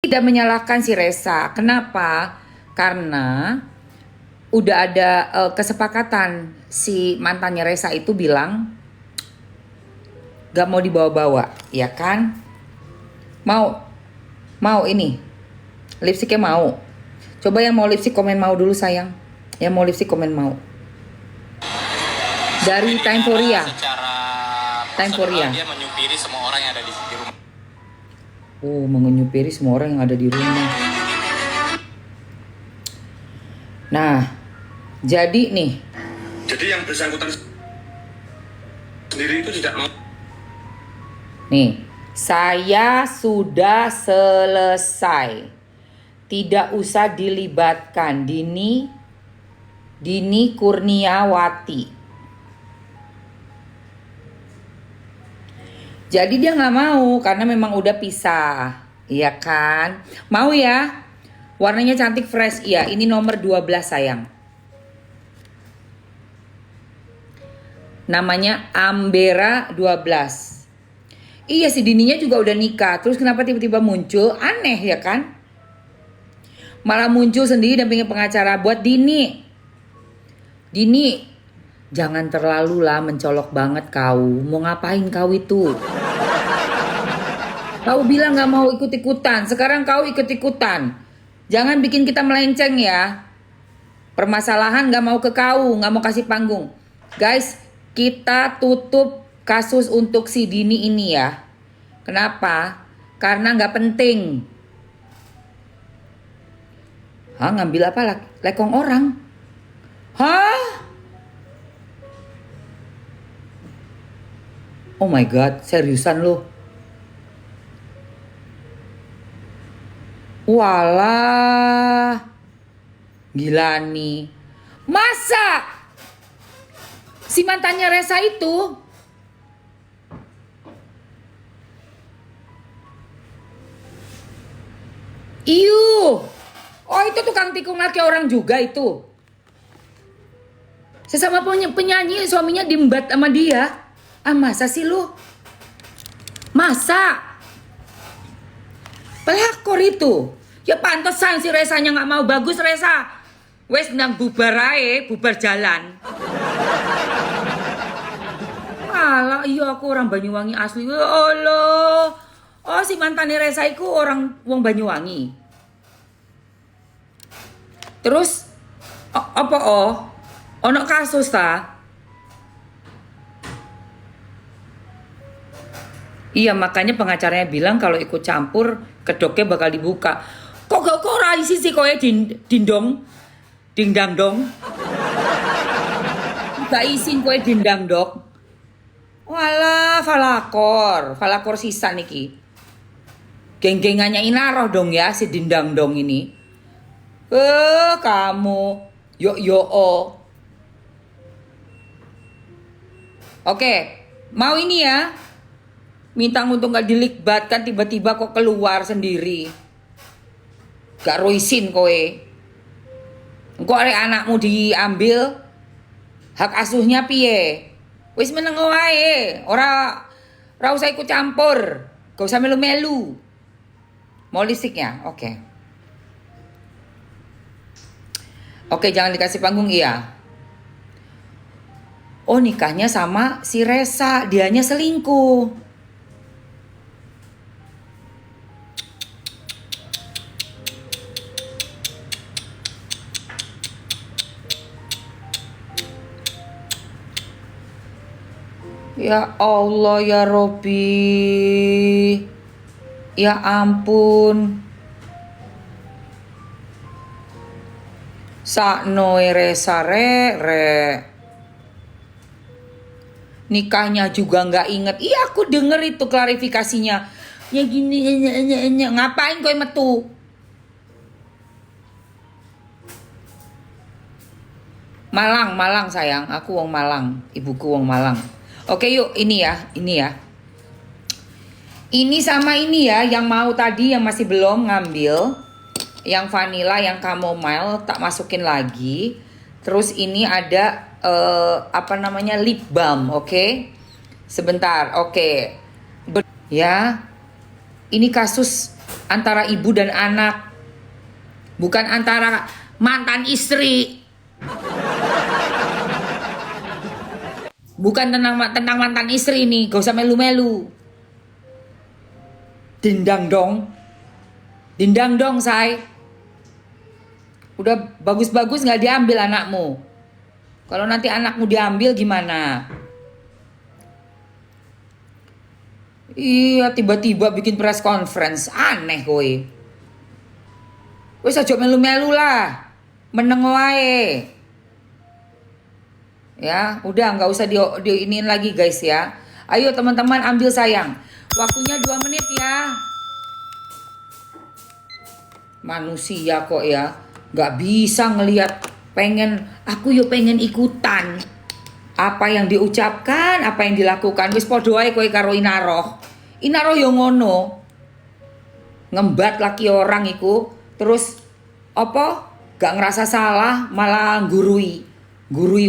Tidak menyalahkan si Resa. Kenapa? Karena udah ada kesepakatan, si mantannya Resa itu bilang gak mau dibawa-bawa, ya kan? Mau ini lipstiknya mau. Coba yang mau lipstik komen mau dulu sayang. Yang mau lipstik komen mau. Dari Time Foria. Time Foria. Dia menyupiri semua orang yang ada di rumah. Oh, menyupiri semua orang yang ada di rumah. Nah, jadi nih. Jadi yang bersangkutan sendiri itu tidak mau. Nih, saya sudah selesai. Tidak usah dilibatkan Dini Kurniawati. Jadi dia nggak mau karena memang udah pisah, iya kan? Mau ya? Warnanya cantik fresh, iya. Ini nomor 12 sayang. Namanya Ambera 12. Iya, si Dininya juga udah nikah. Terus kenapa tiba-tiba muncul? Aneh ya kan? Malah muncul sendiri dampingi pengacara buat Dini. Dini, jangan terlalu lah mencolok banget kau. Mau ngapain kau itu? Kau bilang gak mau ikut-ikutan. Sekarang kau ikut-ikutan. Jangan bikin kita melenceng ya. Permasalahan gak mau ke kau. Gak mau kasih panggung. Guys, kita tutup kasus untuk si Dini ini ya. Kenapa? Karena gak penting. Hah, ngambil apa? Lekong orang? Hah? Oh my god, seriusan lo? Walah. Gila nih. Masa si mantannya Resa itu oh itu tukang tikung laki orang juga itu. Sesama penyanyi suaminya diembat sama dia. Ah masa sih lu? Masa? Pelakor itu. Ya pantesan si Resanya gak mau. Bagus Resa. Wes nang bubar ae, bubar jalan. Alah iya aku orang Banyuwangi asli. Allah. Oh si mantannya Resa iku orang wong Banyuwangi. Terus apa ono kasus ta? Iya makanya pengacaranya bilang kalau ikut campur kedoknya bakal dibuka. Kok ora isi sih kowe dindong dingdang dong. Gak isin kowe dindang dok. Walah falakor sisa niki. Geng-gengannya Inaroh dong ya si dindang dong ini. Kamu Oke, mau ini ya. Minta untuk gak dilikbatkan tiba-tiba kok keluar sendiri. Gak roisin kowe. Engko arek anakmu diambil hak asuhnya piye? Wis meneng wae, ora usah ikut campur. Gak usah melu-melu. Mau listriknya? Oke. Oke, jangan dikasih panggung iya. Oh, nikahnya sama si Resa, dianya selingkuh. Ya Allah ya Robi. Ya ampun. Sakno Resa re. Nikahnya juga nggak inget. Iya aku denger itu klarifikasinya. Ya gini ngapain kowe metu? Malang sayang. Aku wong Malang. Ibuku wong Malang. Oke yuk ini ya. Ini sama ini ya yang mau tadi yang masih belum ngambil. Yang vanilla, yang chamomile tak masukin lagi. Terus ini ada lip balm, oke? Sebentar, oke. Ya. Ini kasus antara ibu dan anak, bukan antara mantan istri. Bukan tentang mantan istri nih, gak usah melu-melu. Dindang dong, say. Udah bagus-bagus nggak diambil anakmu. Kalau nanti anakmu diambil gimana? Iya, tiba-tiba bikin press conference, aneh kowe. Wis aja melu-melu lah, meneng wae. Ya, udah nggak usah diinin lagi guys ya. Ayo teman-teman ambil sayang. Waktunya 2 menit ya. Manusia kok ya, nggak bisa ngelihat aku pengen ikutan. Apa yang diucapkan, apa yang dilakukan. Wis podo ae kowe karo Inaroh. Inaroh yo ngono. Ngembat laki orang iku, terus apa? Gak ngerasa salah, malah gurui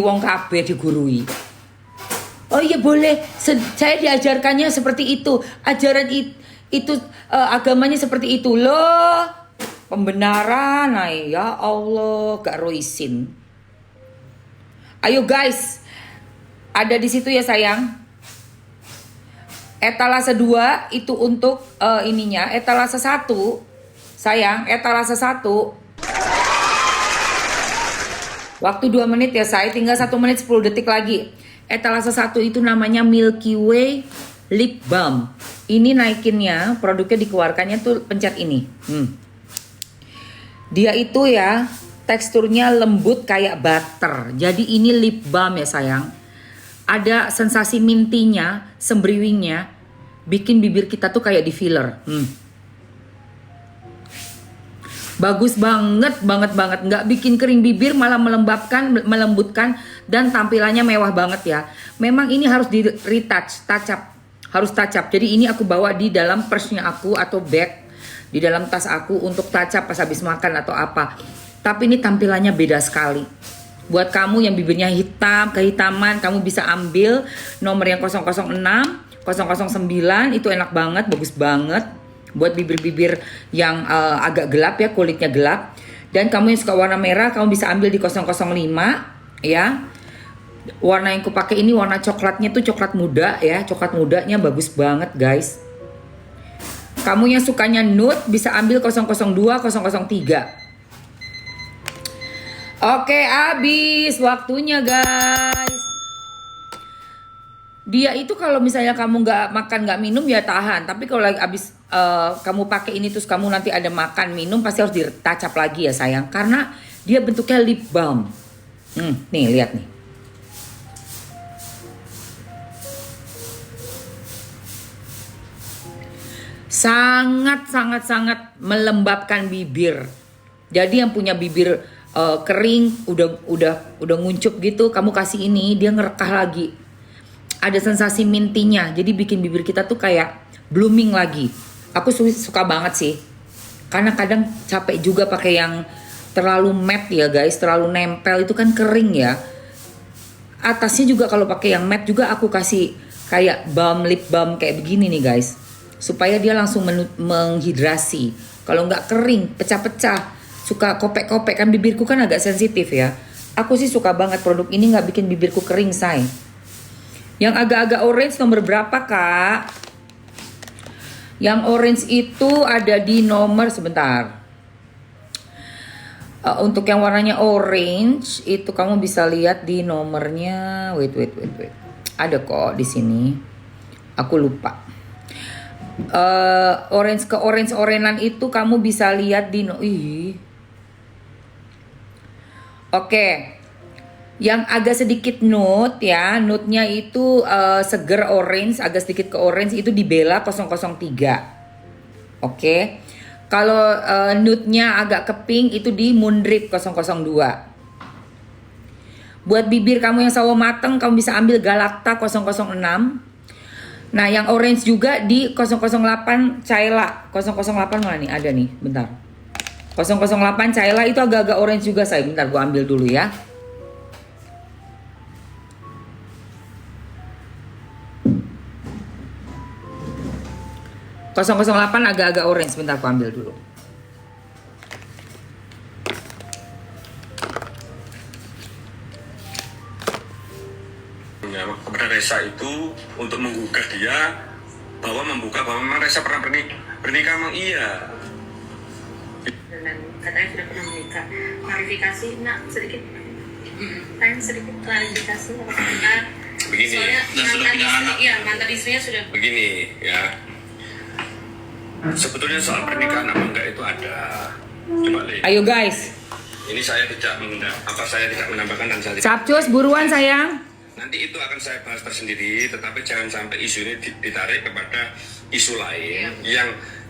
wong kabeh digurui. Oh iya boleh, saya diajarkannya seperti itu. Ajaran itu agamanya seperti itu loh. Pembenaran, ay, ya Allah, gak roisin. Ayo guys, ada di situ ya sayang. Etalase 2 itu untuk ininya. Etalase 1, sayang, etalase 1. Waktu 2 menit ya saya, tinggal 1 menit 10 detik lagi. Etalase 1 itu namanya Milky Way Lip Balm. Ini naikinnya, produknya dikeluarkannya tuh pencet ini. Dia itu ya teksturnya lembut kayak butter. Jadi ini lip balm ya sayang. Ada sensasi mintinya, sembriwingnya, bikin bibir kita tuh kayak di filler. Bagus banget. Nggak bikin kering bibir, malah melembutkan, dan tampilannya mewah banget ya. Memang ini harus di retouch, touch up. Harus touch up. Jadi ini aku bawa di dalam purse-nya aku atau bag, di dalam tas aku untuk touch up pas habis makan atau apa. Tapi ini tampilannya beda sekali. Buat kamu yang bibirnya hitam, kehitaman, kamu bisa ambil nomor yang 006, 009, itu enak banget, bagus banget. Buat bibir-bibir yang agak gelap ya, kulitnya gelap. Dan kamu yang suka warna merah, kamu bisa ambil di 005 ya. Warna yang aku pakai ini warna coklatnya tuh coklat muda ya. Coklat mudanya bagus banget guys. Kamu yang sukanya nude bisa ambil 002, 003. Oke, habis waktunya guys. Dia itu kalau misalnya kamu nggak makan nggak minum ya tahan. Tapi kalau lagi habis kamu pakai ini terus kamu nanti ada makan minum pasti harus ditacap lagi ya sayang. Karena dia bentuknya lip balm. Nih lihat nih. Sangat melembabkan bibir. Jadi yang punya bibir kering, udah nguncup gitu, kamu kasih ini, dia ngerekah lagi. Ada sensasi mintinya, jadi bikin bibir kita tuh kayak blooming lagi. Aku suka banget sih, karena kadang capek juga pakai yang terlalu matte ya guys, terlalu nempel itu kan kering ya. Atasnya juga kalau pakai yang matte juga aku kasih kayak balm, lip balm kayak begini nih guys, supaya dia langsung menghidrasi. Kalau nggak kering, pecah-pecah, suka kopek-kopek kan, bibirku kan agak sensitif ya. Aku sih suka banget produk ini, nggak bikin bibirku kering say. Yang agak-agak orange nomor berapa kak? Yang orange itu ada di nomor sebentar. Untuk yang warnanya orange itu kamu bisa lihat di nomornya. Wait. Ada kok di sini. Aku lupa. Orange ke orange-orangean itu kamu bisa lihat di Oke. Yang agak sedikit nude ya, nude-nya itu seger orange, agak sedikit ke orange itu di Bella 003. Oke. Kalau nude-nya agak ke pink itu di Moondrip 002. Buat bibir kamu yang sawo mateng kamu bisa ambil Galacta 006. Nah, yang orange juga di 008 Chayla. 008 mana nih? Ada nih, bentar. 008 Chayla itu agak-agak orange juga saya. Bentar gua ambil dulu ya. 008 agak-agak orange. Sebentar aku ambil dulu. Kepada Reza itu untuk menggugah dia bahwa memang Reza pernah bernikah memang iya. Dan katanya sudah pernah menikah. Klarifikasi, nak sedikit. Tanya sedikit klarifikasi apakah benar? Begini. Soalnya mantan istrinya sudah. Begini ya. Sebetulnya soal pernikahan apa enggak itu ada. Coba lihat. Ayo guys. Ini saya tidak menambahkan dan saya tidak. Capcus buruan sayang. Nanti itu akan saya bahas tersendiri, tetapi jangan sampai isu ini ditarik kepada isu lain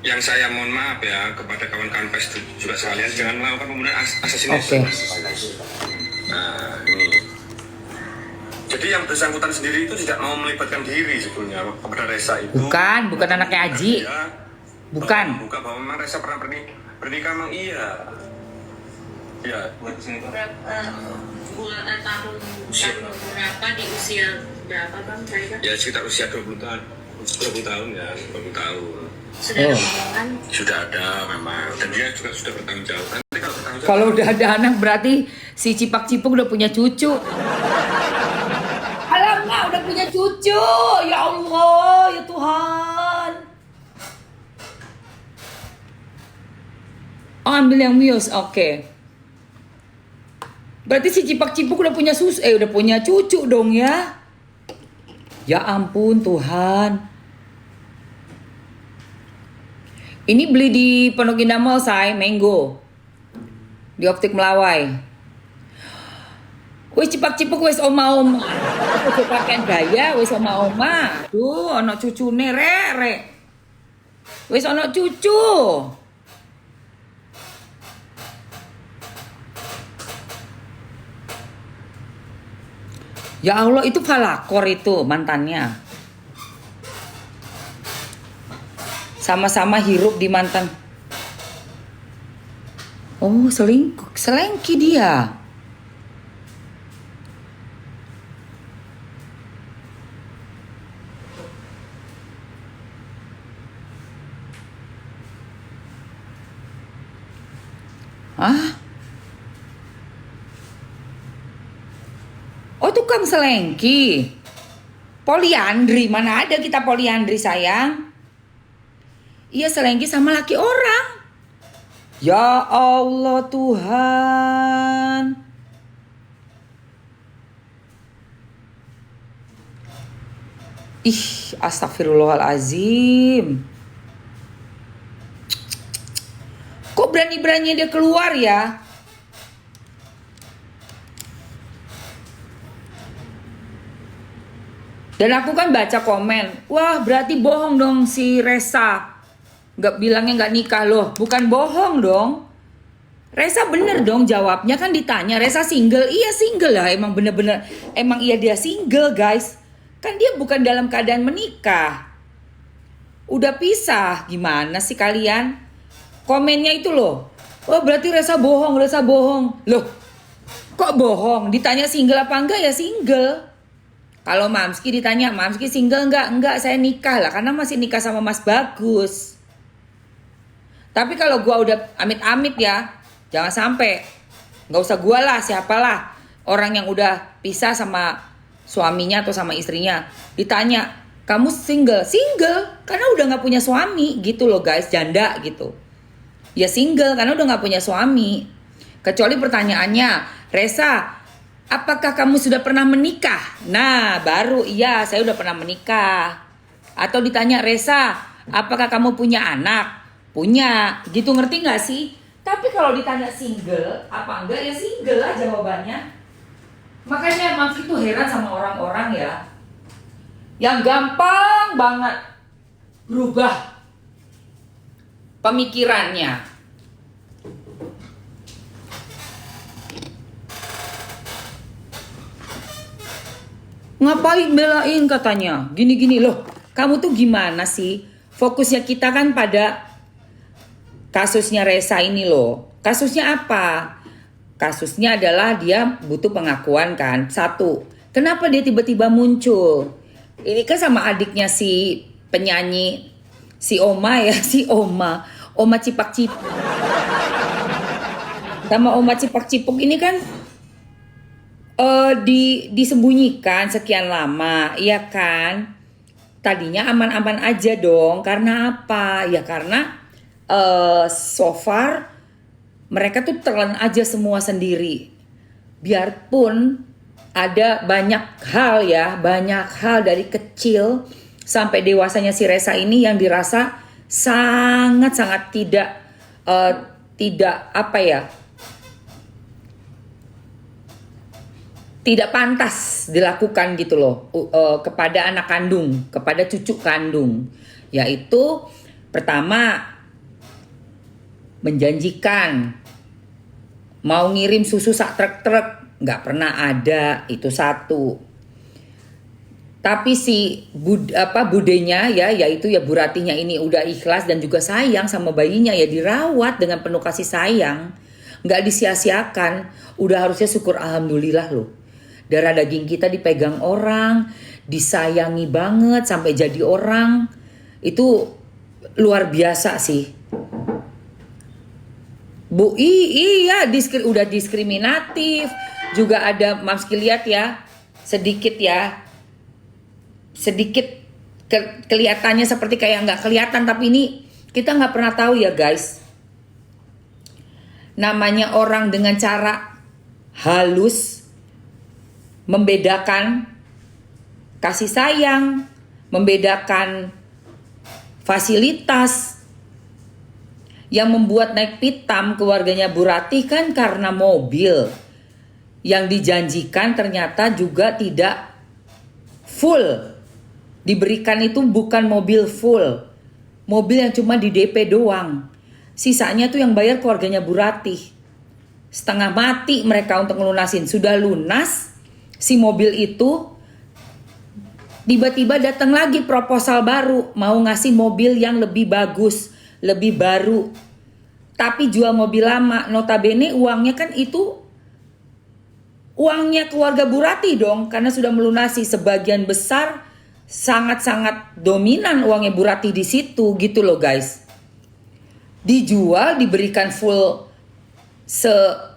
yang saya mohon maaf ya kepada kawan-kawan pers juga sekalian, jangan melakukan pembunuhan asasinasi. Oke. Nah ini. Jadi yang bersangkutan sendiri itu tidak mau melibatkan diri sebetulnya kepada Reza itu. Bukan anaknya Aji. Bukan. Bukan bahwa memang Reza pernah bernikah memang iya. Ya. Bulan tahun berapa di usia berapa bang Reza? Ya sekitar usia 20 tahun. 20 tahun ya, 20 tahun. Sudah ada hubungan? Sudah ada memang. Dan dia juga sudah bertanggung jawab. Nanti kalau bertanggung jawab. Kalau udah ada anak berarti si Cipak-Cipuk udah punya cucu. Alamak udah punya cucu. Ya Allah, ya Tuhan. Oh ambil yang Muse, oke. Berarti si Cipak-Cipuk udah punya udah punya cucu dong ya. Ya ampun Tuhan. Ini beli di Pondok Indah Mall, say, mango. Di Optik Melawai. Wis Cipak-Cipuk wis oma-oma. Aku pakaian gaya wis oma-oma. Aduh, ono cucune rek. Wis ono cucu. Ya Allah, itu Falakor itu mantannya. Sama-sama hirup di mantan. Oh, selengki dia. Hah? Oh, tukang selengki. Poliandri, mana ada kita poliandri sayang. Iya selengki sama laki orang. Ya Allah Tuhan. Ih, astagfirullahalazim. Kok berani-beraninya dia keluar ya? Dan aku kan baca komen, wah berarti bohong dong si Reza. Bilangnya nggak nikah loh, bukan bohong dong. Reza bener dong jawabnya, kan ditanya Reza single, iya single lah, emang bener-bener, emang iya dia single guys. Kan dia bukan dalam keadaan menikah. Udah pisah, gimana sih kalian? Komennya itu loh, oh berarti Reza bohong. Loh, kok bohong? Ditanya single apa enggak ya single. Kalau Mamski ditanya, Mamski single enggak? Enggak, saya nikah lah. Karena masih nikah sama Mas Bagus. Tapi kalau gua udah amit-amit ya, jangan sampai. Nggak usah gua lah, siapalah. Orang yang udah pisah sama suaminya atau sama istrinya. Ditanya, kamu single? Single, karena udah nggak punya suami. Gitu loh guys, janda gitu. Ya single, karena udah nggak punya suami. Kecuali pertanyaannya, Reza, apakah kamu sudah pernah menikah? Nah, baru iya saya udah pernah menikah. Atau ditanya Reza, apakah kamu punya anak? Punya. Gitu ngerti gak sih? Tapi kalau ditanya single, apa enggak ya single lah jawabannya. Makanya Mamski tuh heran sama orang-orang ya. Yang gampang banget berubah pemikirannya. Ngapain belain katanya. Gini-gini loh. Kamu tuh gimana sih? Fokusnya kita kan pada kasusnya Reza ini loh. Kasusnya apa? Kasusnya adalah dia butuh pengakuan kan. Satu, kenapa dia tiba-tiba muncul? Ini kan sama adiknya si penyanyi Si Oma ya, si Oma Cipak-Cipuk. Sama Oma Cipak-Cipuk ini kan disembunyikan sekian lama, ya kan? Tadinya aman-aman aja dong. Karena apa? Ya karena so far mereka tuh telan aja semua sendiri. Biarpun ada banyak hal ya, banyak hal dari kecil sampai dewasanya si Resa ini yang dirasa sangat-sangat tidak apa ya, tidak pantas dilakukan gitu loh kepada anak kandung, kepada cucu kandung. Yaitu pertama, menjanjikan mau ngirim susu sak truk-truk, nggak pernah ada, itu satu. Tapi si budenya ya, yaitu ya Bu Ratinya ini udah ikhlas dan juga sayang sama bayinya, ya dirawat dengan penuh kasih sayang, nggak disia-siakan. Udah harusnya syukur alhamdulillah loh. Darah daging kita dipegang orang, disayangi banget sampai jadi orang, itu luar biasa sih. Bu, iya udah diskriminatif. Juga ada, Mamski lihat ya, sedikit kelihatannya seperti kayak nggak kelihatan, tapi ini kita nggak pernah tahu ya guys. Namanya orang dengan cara halus membedakan kasih sayang, membedakan fasilitas. Yang membuat naik pitam keluarganya Bu Ratih kan karena mobil yang dijanjikan ternyata juga tidak full. Diberikan itu bukan mobil full, mobil yang cuma di DP doang. Sisanya tuh yang bayar keluarganya Bu Ratih. Setengah mati mereka untuk ngelunasin. Sudah lunas si mobil itu, tiba-tiba datang lagi proposal baru, mau ngasih mobil yang lebih bagus, lebih baru, tapi jual mobil lama. Notabene uangnya kan itu uangnya keluarga Bu Ratih dong, karena sudah melunasi. Sebagian besar, sangat-sangat dominan uangnya Bu Ratih di situ gitu loh guys. Dijual, diberikan full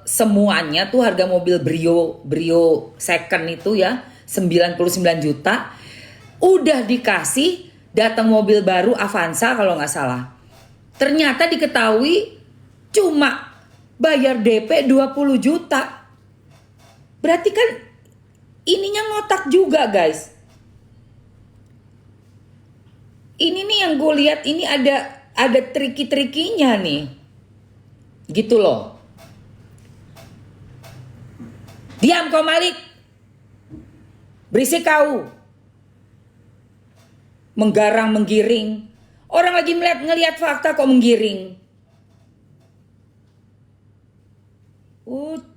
semuanya tuh, harga mobil Brio second itu ya 99 juta. Udah dikasih, datang mobil baru Avanza kalau nggak salah. Ternyata diketahui cuma bayar DP 20 juta. Berarti kan ininya ngotak juga guys. Ini nih yang gue lihat, ini ada triki-trikinya nih. Gitu loh. Diam kau Malik. Berisik kau. Menggarang menggiring. Orang lagi ngelihat fakta kok menggiring.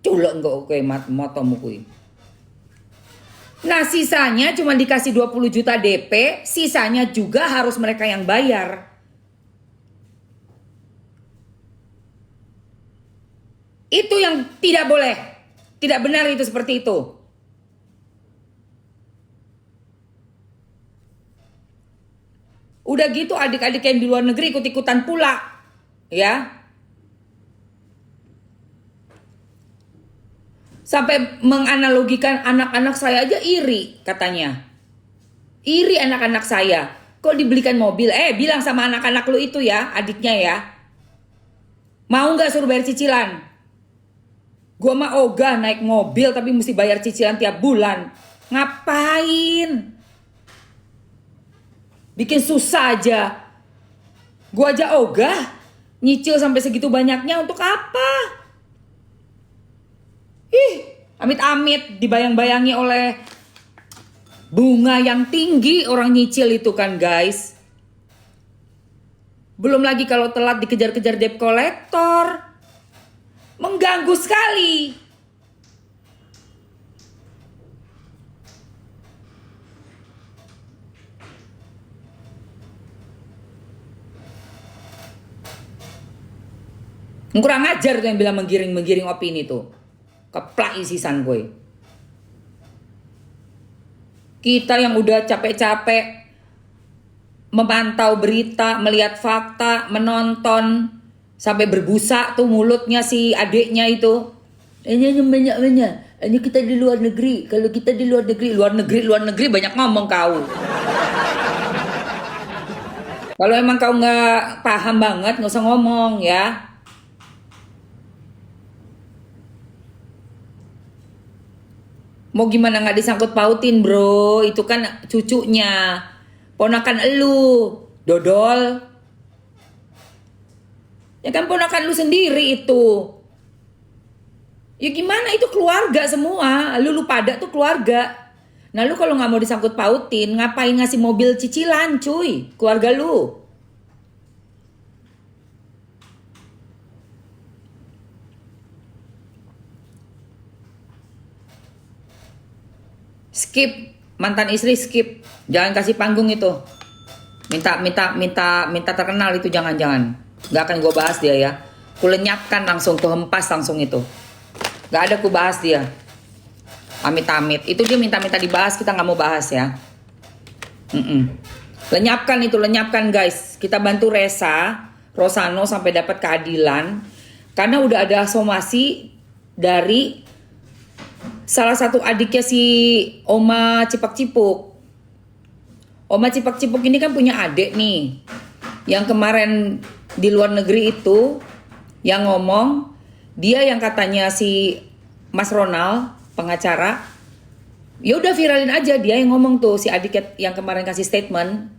Culek enggak oke matamu kuy. Nah sisanya cuma dikasih 20 juta DP, sisanya juga harus mereka yang bayar. Itu yang tidak boleh. Tidak benar itu seperti itu. Udah gitu adik-adik yang di luar negeri ikut-ikutan pula. Ya. Sampai menganalogikan anak-anak saya aja iri katanya. Iri anak-anak saya. Kok dibelikan mobil? Bilang sama anak-anak lu itu ya, adiknya ya. Mau gak suruh bayar cicilan? Gua mah ogah naik mobil tapi mesti bayar cicilan tiap bulan. Ngapain? Bikin susah aja. Gua aja ogah nyicil sampai segitu banyaknya untuk apa? Amit-amit dibayang-bayangi oleh bunga yang tinggi orang nyicil itu kan guys. Belum lagi kalau telat dikejar-kejar debt collector. Mengganggu sekali. Kurang ajar tuh yang bilang menggiring-menggiring opini tuh. Keplak isisan gue. Kita yang udah capek-capek memantau berita, melihat fakta, menonton sampai berbusa tuh mulutnya si adiknya itu. Ini banyak. Ini kita di luar negeri. Kalau kita di luar negeri banyak ngomong kau. Kalau emang kau nggak paham banget, nggak usah ngomong ya. Mau gimana nggak disangkut pautin bro? Itu kan cucunya, ponakan elu, dodol. Ya kan ponakan lu sendiri itu. Ya gimana, itu keluarga semua. Lu pada tuh keluarga. Nah lu kalau nggak mau disangkut pautin, ngapain ngasih mobil cicilan cuy, keluarga lu. Skip, mantan istri skip. Jangan kasih panggung itu. Minta terkenal itu jangan. Gak akan gue bahas dia ya. Kulenyapkan langsung, kuhempas langsung itu. Gak ada ku bahas dia. Amit-amit. Itu dia minta dibahas, kita gak mau bahas ya. Lenyapkan guys. Kita bantu Rosano sampai dapat keadilan. Karena udah ada somasi dari salah satu adiknya si Oma Cipak Cipuk. Oma Cipak Cipuk ini kan punya adik nih. Yang kemarin di luar negeri itu yang ngomong, dia yang katanya si Mas Ronald pengacara, ya udah viralin aja, dia yang ngomong tuh, si adik yang kemarin ngasih statement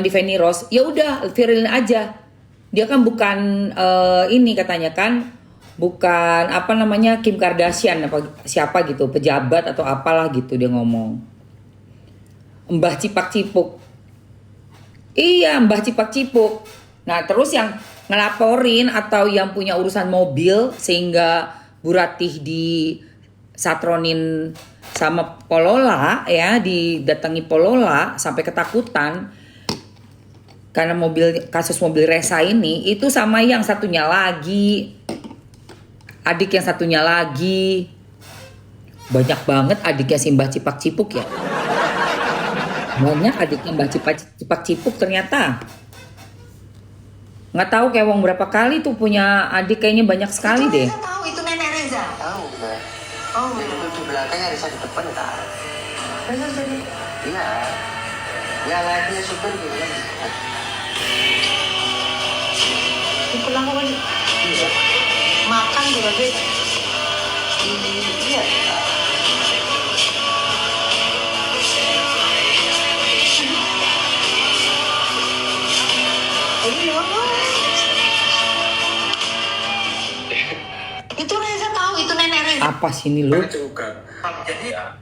di Feni Rose, ya udah viralin aja. Dia kan bukan ini katanya kan, bukan apa namanya Kim Kardashian apa siapa gitu, pejabat atau apalah gitu dia ngomong. Mbah Cipak Cipuk. Iya, Mbah Cipak Cipuk. Nah, terus yang ngelaporin atau yang punya urusan mobil sehingga Bu Ratih disatronin sama Polola ya, didatangi Polola sampai ketakutan karena kasus mobil Resa ini, itu sama yang satunya lagi, adik yang satunya lagi. Banyak banget adiknya si Mbah Cipak Cipuk ya. Banyak adiknya Mbah Cipak Cipuk ternyata. Nggak tahu Kewong berapa kali tuh punya adik, kayaknya banyak sekali itu deh. Reza tahu itu nenek Reza. Tahu, Mbak. Oh, Dia duduk di belakang, Reza di depan, tahu. Reza jadi Iya. Ya, lainnya supir gitu kan. pulang apa nih? Iya. Makan juga beda. Iya. Itu Reza tahu itu nenek Reza. Apa sih ini lu? juga. Jadi ya,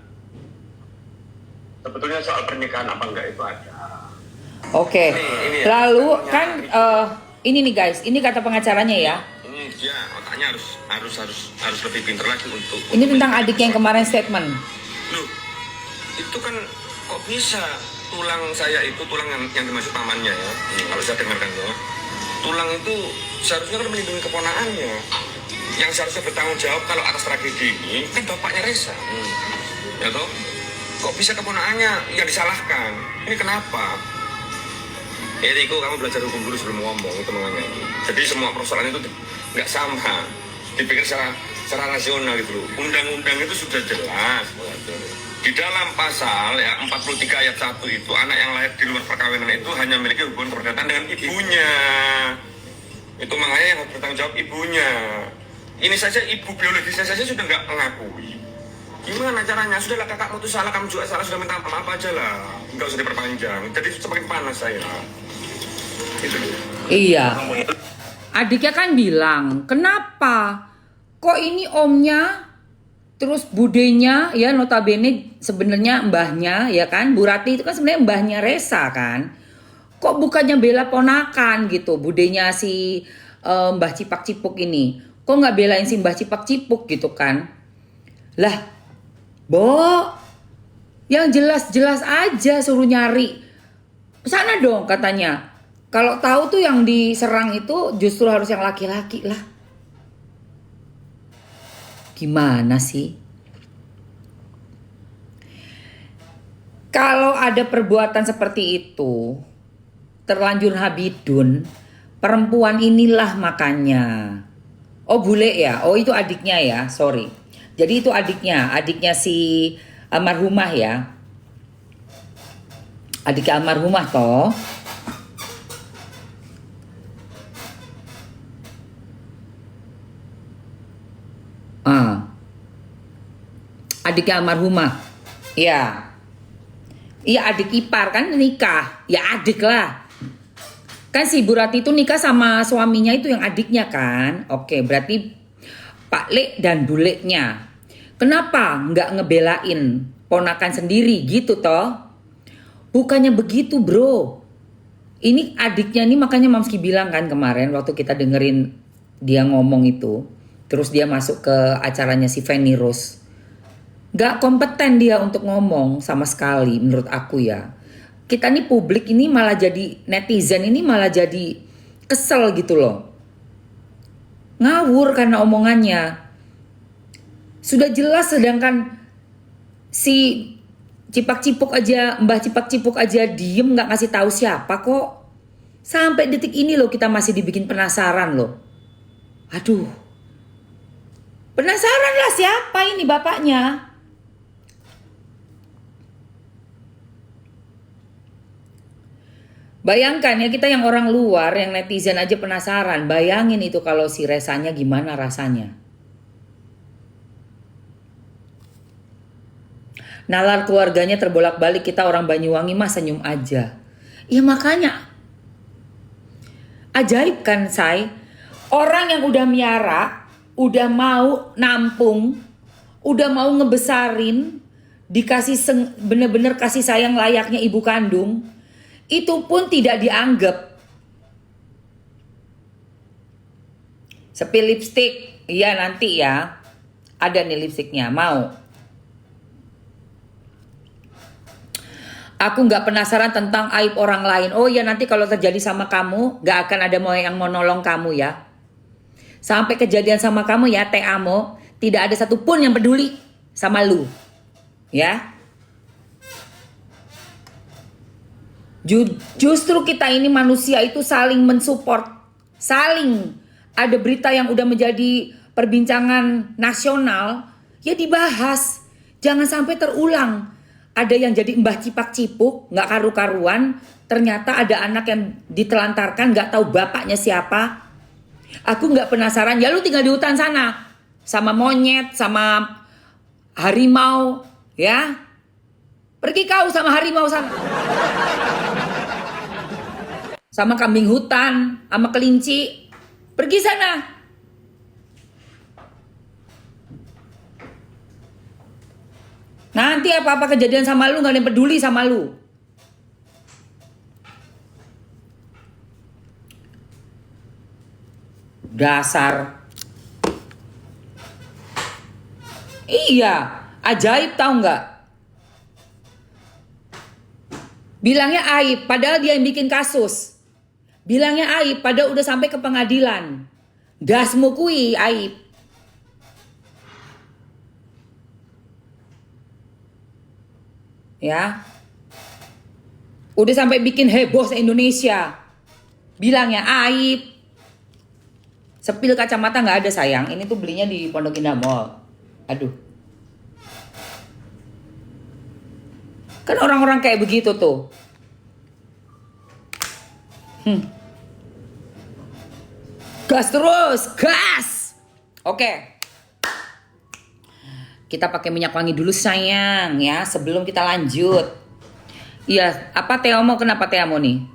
sebetulnya soal pernikahan apa enggak itu ada. Oke. Ini ya, Lalu katanya kan ini nih guys, ini kata pengacaranya ya. Ini dia otaknya harus lebih pintar lagi untuk. Ini tentang adik yang kemarin statement. Loh, itu kan kok bisa tulang saya itu tulang yang dimaksud pamannya ya. Kalau saya dengarkan ya, tulang itu seharusnya kan melindungi keponakannya. Yang seharusnya bertanggung jawab kalau atas tragedi ini kan bapaknya Reza. Ya toh? Kok bisa keponakannya yang disalahkan? Ini kenapa? Riko, kamu belajar hukum dulu sebelum ngomong itu makanya. Jadi semua persoalan itu nggak sama. Dipikir secara rasional gitu loh. Undang-undang itu sudah jelas. Di dalam pasal ya 43 ayat 1 itu anak yang lahir di luar perkawinan itu hanya memiliki hubungan perdamaian dengan ibunya. Itu makanya yang harus bertanggung jawab ibunya. Ini saja ibu biologisnya saja sudah nggak mengakui. Gimana caranya? Sudahlah kakakmu itu salah, kamu juga salah, sudah minta maaf aja lah. Nggak usah diperpanjang. Jadi semakin panas saya. Itu. Iya. Adiknya kan bilang, kenapa? Kok ini omnya, terus budenya, ya notabene sebenarnya mbahnya, ya kan? Bu Ratih itu kan sebenarnya mbahnya Resa kan? Kok bukannya bela ponakan gitu, budenya si Mbah Cipak Cipuk ini? Kok nggak belain si Mbah Cipak Cipuk gitu kan? Lah, Bo, yang jelas-jelas aja suruh nyari. Sana dong katanya. Kalau tahu tuh yang diserang itu justru harus yang laki-laki lah. Gimana sih? Kalau ada perbuatan seperti itu, terlanjur habidun, perempuan inilah makanya. Oh bule ya, oh itu adiknya ya, sorry. Jadi itu adiknya si almarhumah ya. Adik almarhumah toh. Adik almarhumah. Iya. Iya adik ipar kan nikah. Ya adik lah. Kan si Bu Rati itu nikah sama suaminya itu yang adiknya kan. Oke berarti Pak Lek dan Bu Leknya. Kenapa nggak ngebelain ponakan sendiri gitu toh? Bukannya begitu bro. Ini adiknya nih makanya Mamski bilang kan kemarin waktu kita dengerin dia ngomong itu. Terus dia masuk ke acaranya si Feni Rose. Gak kompeten dia untuk ngomong sama sekali menurut aku ya. Kita nih publik ini malah jadi netizen ini malah jadi kesel gitu loh. Ngawur karena omongannya. Sudah jelas sedangkan si Cipak-Cipuk aja, Mbah Cipak-Cipuk aja diem gak ngasih tahu siapa kok. Sampai detik ini loh kita masih dibikin penasaran loh. Aduh. Penasaran lah siapa ini bapaknya. Bayangkan ya kita yang orang luar, yang netizen aja penasaran. Bayangin itu kalau si Resanya gimana rasanya. Nalar keluarganya terbolak-balik, kita orang Banyuwangi mah senyum aja. Ya makanya. Ajaib kan say. Orang yang udah miara, udah mau nampung, udah mau ngebesarin, dikasih bener-bener kasih sayang layaknya ibu kandung. Itu pun tidak dianggap. Sepi lipstick, iya nanti ya. Ada nih lipstiknya, mau. Aku gak penasaran tentang aib orang lain. Oh ya nanti kalau terjadi sama kamu, gak akan ada yang mau nolong kamu ya. Sampai kejadian sama kamu ya, Teh Amo, tidak ada satupun yang peduli sama lu. Ya. Justru kita ini manusia itu saling mensupport. Saling. Ada berita yang udah menjadi perbincangan nasional. Ya dibahas. Jangan sampai terulang. Ada yang jadi Mbah Cipak-Cipuk. Gak karu-karuan. Ternyata ada anak yang ditelantarkan. Gak tahu bapaknya siapa. Aku gak penasaran. Ya lu tinggal di hutan sana. Sama monyet. Sama harimau. Ya. Pergi kau sama harimau sana. Sama kambing hutan, sama kelinci. Pergi sana. Nanti apa-apa kejadian sama lu gak ada yang peduli sama lu. Dasar. Iya, ajaib tahu nggak? Bilangnya aib, padahal dia yang bikin kasus. Bilangnya aib, padahal udah sampai ke pengadilan. Dasmu kui aib. Ya. Udah sampai bikin heboh se-Indonesia. Bilangnya aib. Sepil kacamata nggak ada sayang. Ini tuh belinya di Pondok Indah Mall. Aduh. Kan orang-orang kayak begitu tuh. Gas terus, gas. Oke. Kita pakai minyak wangi dulu sayang ya, sebelum kita lanjut. Iya, apa Teh Amo, kenapa Teh Amo nih?